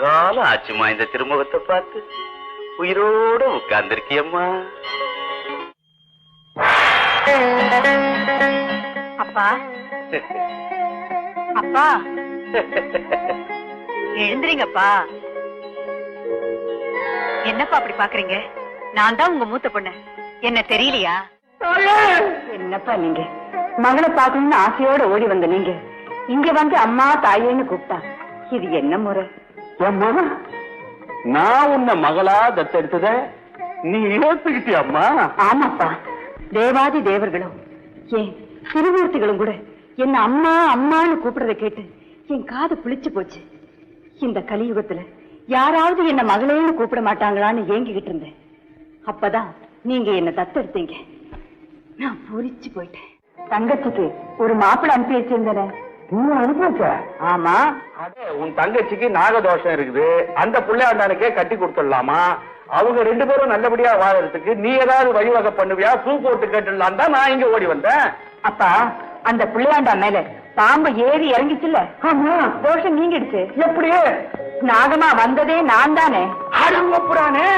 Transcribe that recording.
காலம் ஆச்சுமா இந்த திருமுகத்தை பார்த்து. உயிரோட உட்கார்ந்திருக்கியம்மா. அப்பா அப்பா எழுந்திரீங்கப்பா. என்னப்பா அப்படி பாக்குறீங்க? நான் தான் உங்க மூத்த பொண்ணு, என்ன தெரியலையா? என்னப்பா நீங்க மகளை பாக்கணும்னு ஆசையோட ஓடி வந்த நீங்க இங்க வந்து அம்மா தாயேன்னு கூப்பிட்டா இது என்ன முறை? அம்மா, நான் உன்னை மகளா தத்தெடுத்தத நீ யோசிக்கிட்டியம்மா? ஆமாப்பா, தேவாதி தேவர்களும் ஏன் திருமூர்த்திகளும் கூட என்ன அம்மா அம்மான்னு கூப்பிடுறத கேட்டு என் காது புளிச்சு போச்சு. இந்த கலியுகத்துல யாராவது என்ன மகளேன்னு கூப்பிட மாட்டாங்களான்னு ஏங்கிக்கிட்டு இருந்தேன். அப்பதான் நீங்க என்ன தத்தெடுத்தீங்க. நான் பூரிச்சு போயிட்டேன். தங்கச்சிக்கு ஒரு மாப்பிள்ளை அனுப்பி வச்சிருந்தேன். அனுப்பிச்ச? ஆமா, உன் தங்கச்சிக்கு நாகதோஷம் இருக்குது, அந்த பிள்ளையாண்டானுக்கே கட்டி கொடுத்துடலாமா? அவங்க 2 பேரும் நல்லபடியா வாழறதுக்கு நீ ஏதாவது வழிவகை பண்ணுவியா? சூ போட்டு கேட்டுடலாம் தான் நான் இங்க ஓடி வந்தேன். அப்பா, அந்த பிள்ளையாண்டா மேல பாம்பு ஏறி இறங்கிச்சுல்ல, தோஷம் நீங்கிடுச்சு. எப்படி? நாகமா வந்ததே நான் தானே. அடங்கப்புறானே.